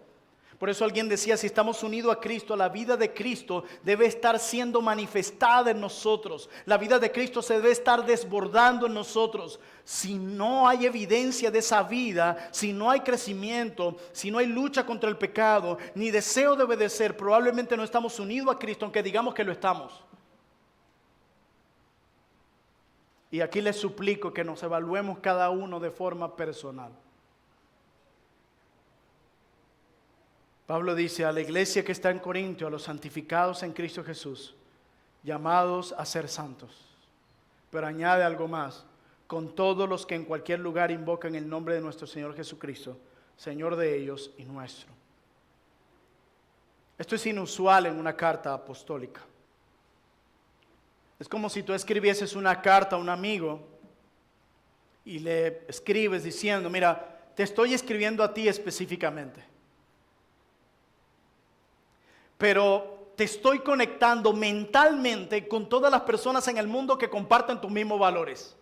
Por eso alguien decía, si estamos unidos a Cristo, la vida de Cristo debe estar siendo manifestada en nosotros. La vida de Cristo se debe estar desbordando en nosotros. Si no hay evidencia de esa vida, si no hay crecimiento, si no hay lucha contra el pecado, ni deseo de obedecer, probablemente no estamos unidos a Cristo, aunque digamos que lo estamos. Y aquí les suplico que nos evaluemos cada uno de forma personal. Pablo dice a la iglesia que está en Corintio, a los santificados en Cristo Jesús, llamados a ser santos. Pero añade algo más, con todos los que en cualquier lugar invocan el nombre de nuestro Señor Jesucristo, Señor de ellos y nuestro. Esto es inusual en una carta apostólica. Es como si tú escribieses una carta a un amigo y le escribes diciendo, mira, te estoy escribiendo a ti específicamente, pero te estoy conectando mentalmente con todas las personas en el mundo que comparten tus mismos valores.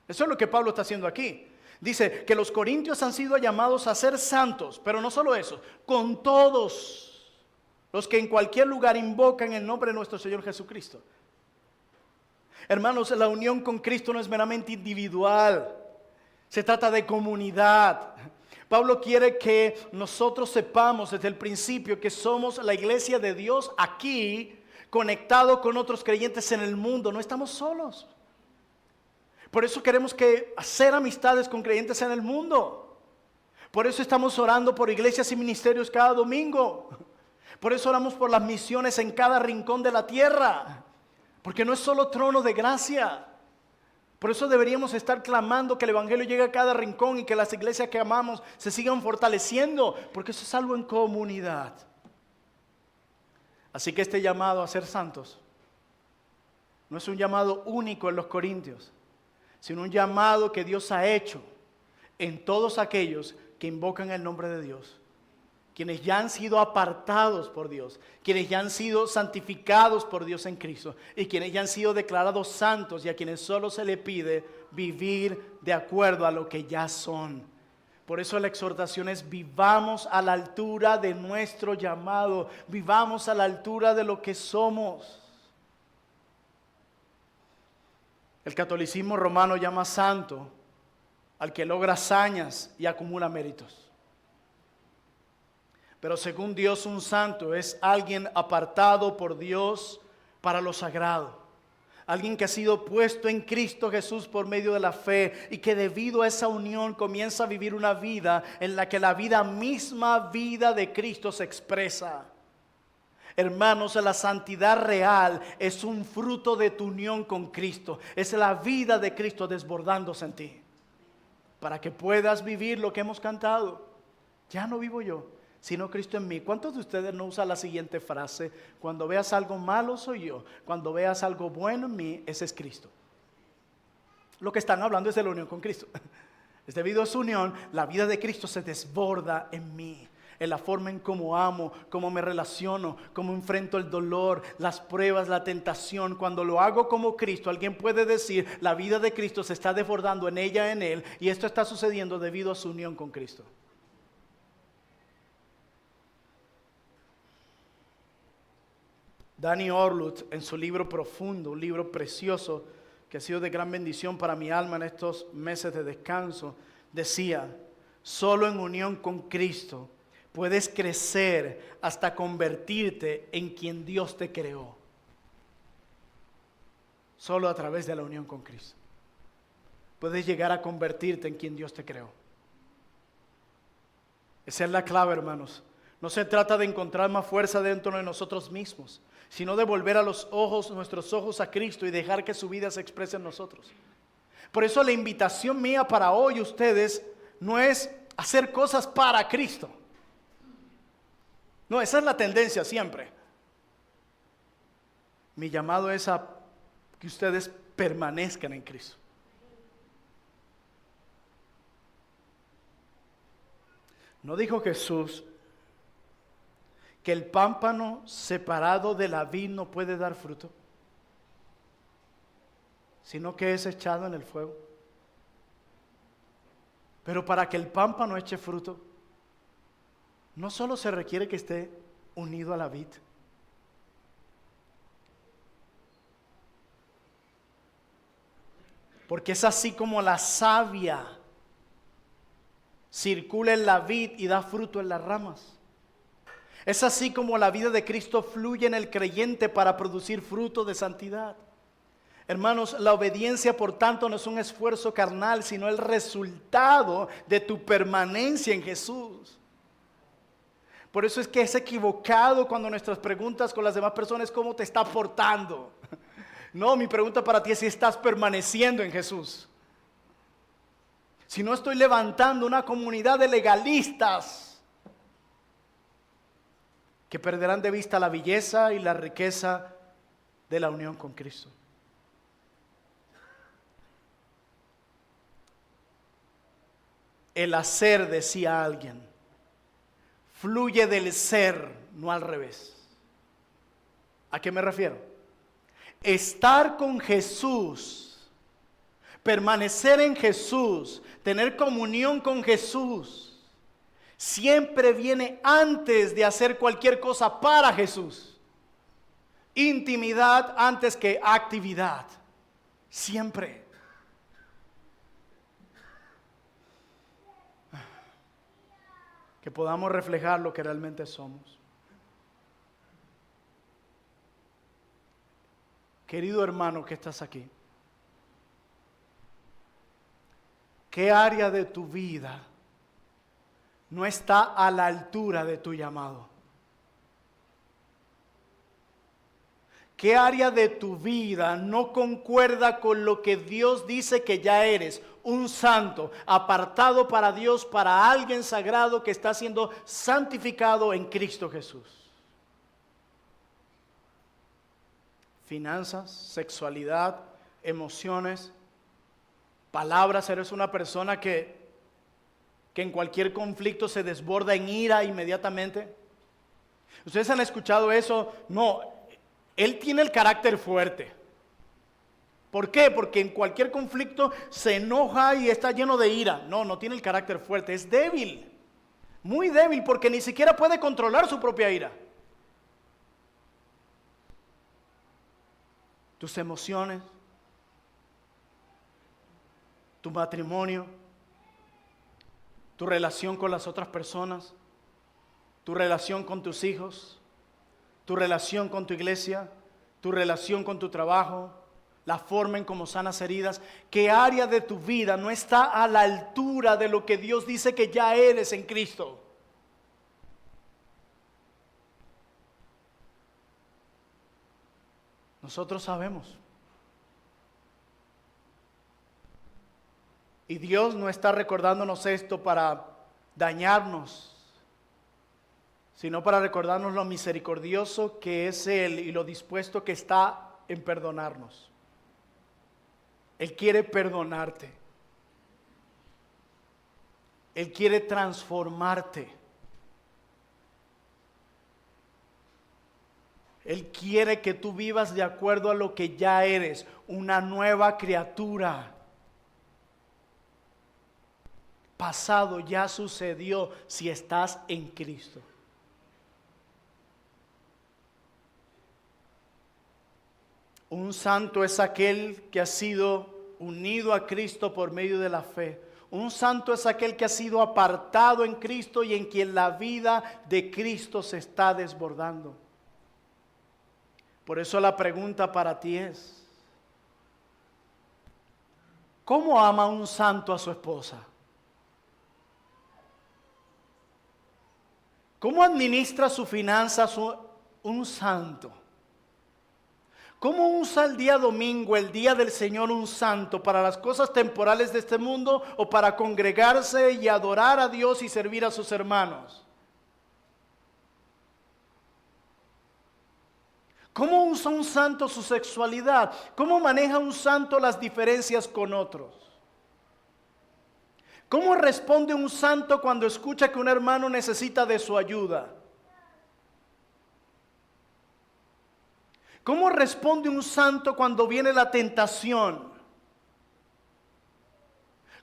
Eso es lo que Pablo está haciendo aquí. Dice que los corintios han sido llamados a ser santos, pero no solo eso, con todos los que en cualquier lugar invocan el nombre de nuestro Señor Jesucristo. Hermanos, la unión con Cristo no es meramente individual, se trata de comunidad. Pablo quiere que nosotros sepamos desde el principio que somos la iglesia de Dios aquí, conectado con otros creyentes en el mundo. No estamos solos. Por eso queremos hacer amistades con creyentes en el mundo. Por eso estamos orando por iglesias y ministerios cada domingo. Por eso oramos por las misiones en cada rincón de la tierra. Porque no es solo trono de gracia. Por eso deberíamos estar clamando que el evangelio llegue a cada rincón y que las iglesias que amamos se sigan fortaleciendo, porque eso es algo en comunidad. Así que este llamado a ser santos no es un llamado único en los corintios, sino un llamado que Dios ha hecho en todos aquellos que invocan el nombre de Dios, quienes ya han sido apartados por Dios, quienes ya han sido santificados por Dios en Cristo y quienes ya han sido declarados santos y a quienes solo se le pide vivir de acuerdo a lo que ya son. Por eso la exhortación es: vivamos a la altura de nuestro llamado, vivamos a la altura de lo que somos. El catolicismo romano llama santo al que logra hazañas y acumula méritos. Pero según Dios, un santo es alguien apartado por Dios para lo sagrado. Alguien que ha sido puesto en Cristo Jesús por medio de la fe y que debido a esa unión comienza a vivir una vida en la que la misma vida de Cristo se expresa. Hermanos, la santidad real es un fruto de tu unión con Cristo. Es la vida de Cristo desbordándose en ti. Para que puedas vivir lo que hemos cantado. Ya no vivo yo, sino Cristo en mí. ¿Cuántos de ustedes no usan la siguiente frase? Cuando veas algo malo soy yo, cuando veas algo bueno en mí, ese es Cristo. Lo que están hablando es de la unión con Cristo. Es debido a su unión, la vida de Cristo se desborda en mí, en la forma en cómo amo, cómo me relaciono, cómo enfrento el dolor, las pruebas, la tentación. Cuando lo hago como Cristo, alguien puede decir, la vida de Cristo se está desbordando en ella, en él, y esto está sucediendo debido a su unión con Cristo. Danny Orlund, en su libro Profundo, un libro precioso que ha sido de gran bendición para mi alma en estos meses de descanso, decía, solo en unión con Cristo puedes crecer hasta convertirte en quien Dios te creó. Solo a través de la unión con Cristo puedes llegar a convertirte en quien Dios te creó. Esa es la clave, hermanos. No se trata de encontrar más fuerza dentro de nosotros mismos, sino de volver a nuestros ojos a Cristo y dejar que su vida se exprese en nosotros. Por eso la invitación mía para hoy ustedes no es hacer cosas para Cristo. No, esa es la tendencia siempre. Mi llamado es a que ustedes permanezcan en Cristo. ¿No dijo Jesús que el pámpano separado de la vid no puede dar fruto, sino que es echado en el fuego? Pero para que el pámpano eche fruto, no solo se requiere que esté unido a la vid, porque es así como la savia circula en la vid y da fruto en las ramas. Es así como la vida de Cristo fluye en el creyente para producir fruto de santidad. Hermanos, la obediencia por tanto no es un esfuerzo carnal, sino el resultado de tu permanencia en Jesús. Por eso es que es equivocado cuando nuestras preguntas con las demás personas es ¿cómo te está portando? No, mi pregunta para ti es si estás permaneciendo en Jesús. Si no estoy levantando una comunidad de legalistas que perderán de vista la belleza y la riqueza de la unión con Cristo. El hacer, decía alguien, fluye del ser, no al revés. ¿A qué me refiero? Estar con Jesús, permanecer en Jesús, tener comunión con Jesús, siempre viene antes de hacer cualquier cosa para Jesús. Intimidad antes que actividad. Siempre. Que podamos reflejar lo que realmente somos. Querido hermano que estás aquí, ¿qué área de tu vida no está a la altura de tu llamado? ¿Qué área de tu vida no concuerda con lo que Dios dice que ya eres? Un santo, apartado para Dios, para alguien sagrado que está siendo santificado en Cristo Jesús. Finanzas, sexualidad, emociones, palabras. Eres una persona que en cualquier conflicto se desborda en ira inmediatamente. ¿Ustedes han escuchado eso? No, él tiene el carácter fuerte. ¿Por qué? Porque en cualquier conflicto se enoja y está lleno de ira. No, no tiene el carácter fuerte, es débil. Muy débil porque ni siquiera puede controlar su propia ira. Tus emociones, tu matrimonio, tu relación con las otras personas, tu relación con tus hijos, tu relación con tu iglesia, tu relación con tu trabajo, la forma en cómo sanas heridas. ¿Qué área de tu vida no está a la altura de lo que Dios dice que ya eres en Cristo? Nosotros sabemos. Y Dios no está recordándonos esto para dañarnos, sino para recordarnos lo misericordioso que es Él y lo dispuesto que está en perdonarnos. Él quiere perdonarte. Él quiere transformarte. Él quiere que tú vivas de acuerdo a lo que ya eres, una nueva criatura. Pasado ya sucedió si estás en Cristo. Un santo es aquel que ha sido unido a Cristo por medio de la fe. Un santo es aquel que ha sido apartado en Cristo y en quien la vida de Cristo se está desbordando. Por eso la pregunta para ti es: ¿cómo ama un santo a su esposa? ¿Cómo administra su finanza un santo? ¿Cómo usa el día domingo, el día del Señor, un santo para las cosas temporales de este mundo o para congregarse y adorar a Dios y servir a sus hermanos? ¿Cómo usa un santo su sexualidad? ¿Cómo maneja un santo las diferencias con otros? ¿Cómo responde un santo cuando escucha que un hermano necesita de su ayuda? ¿Cómo responde un santo cuando viene la tentación?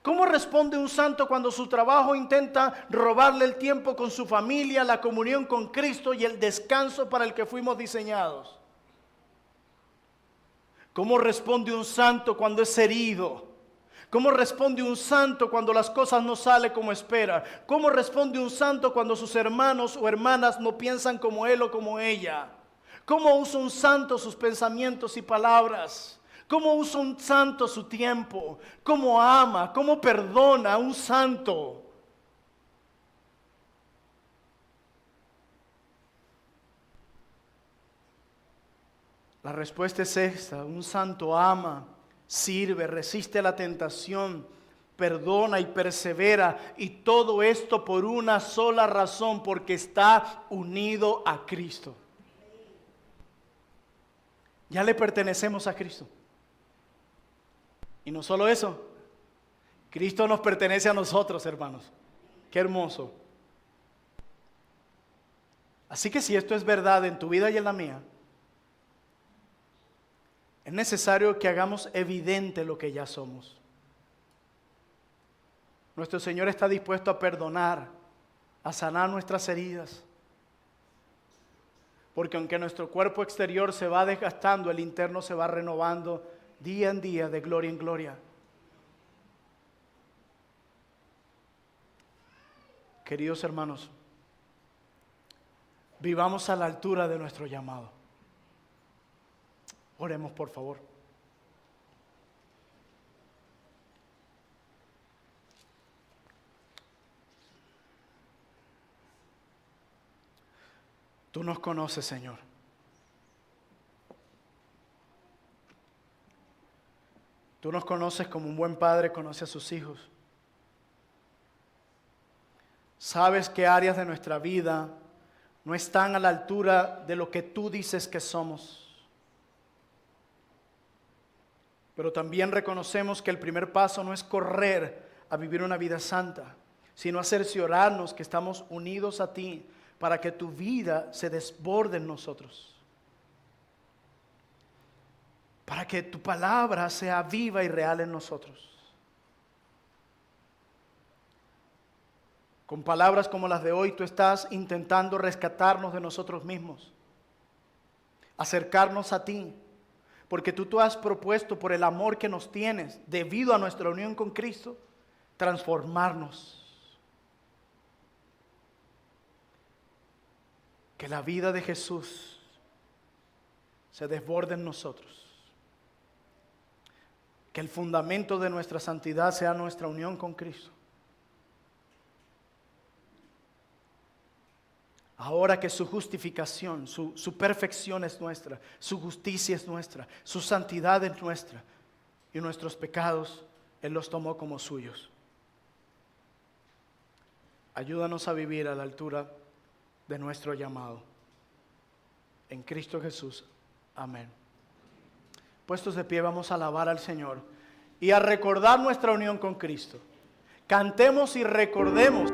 ¿Cómo responde un santo cuando su trabajo intenta robarle el tiempo con su familia, la comunión con Cristo y el descanso para el que fuimos diseñados? ¿Cómo responde un santo cuando es herido? ¿Cómo responde un santo cuando las cosas no salen como espera? ¿Cómo responde un santo cuando sus hermanos o hermanas no piensan como él o como ella? ¿Cómo usa un santo sus pensamientos y palabras? ¿Cómo usa un santo su tiempo? ¿Cómo ama? ¿Cómo perdona a un santo? La respuesta es esta: un santo ama, sirve, resiste la tentación, perdona y persevera, y todo esto por una sola razón: porque está unido a Cristo. Ya le pertenecemos a Cristo. Y no solo eso, Cristo nos pertenece a nosotros, hermanos. Qué hermoso. Así que si esto es verdad en tu vida y en la mía, es necesario que hagamos evidente lo que ya somos. Nuestro Señor está dispuesto a perdonar, a sanar nuestras heridas. Porque aunque nuestro cuerpo exterior se va desgastando, el interno se va renovando día en día, de gloria en gloria. Queridos hermanos, vivamos a la altura de nuestro llamado. Oremos, por favor. Tú nos conoces, Señor. Tú nos conoces como un buen padre conoce a sus hijos. Sabes qué áreas de nuestra vida no están a la altura de lo que tú dices que somos. Pero también reconocemos que el primer paso no es correr a vivir una vida santa, sino a cerciorarnos que estamos unidos a ti para que tu vida se desborde en nosotros. Para que tu palabra sea viva y real en nosotros. Con palabras como las de hoy, tú estás intentando rescatarnos de nosotros mismos, acercarnos a ti, porque tú has propuesto, por el amor que nos tienes, debido a nuestra unión con Cristo, transformarnos. Que la vida de Jesús se desborde en nosotros. Que el fundamento de nuestra santidad sea nuestra unión con Cristo. Ahora que su justificación, su perfección es nuestra, su justicia es nuestra, su santidad es nuestra, y nuestros pecados Él los tomó como suyos. Ayúdanos a vivir a la altura de nuestro llamado. En Cristo Jesús. Amén. Puestos de pie, vamos a alabar al Señor y a recordar nuestra unión con Cristo. Cantemos y recordemos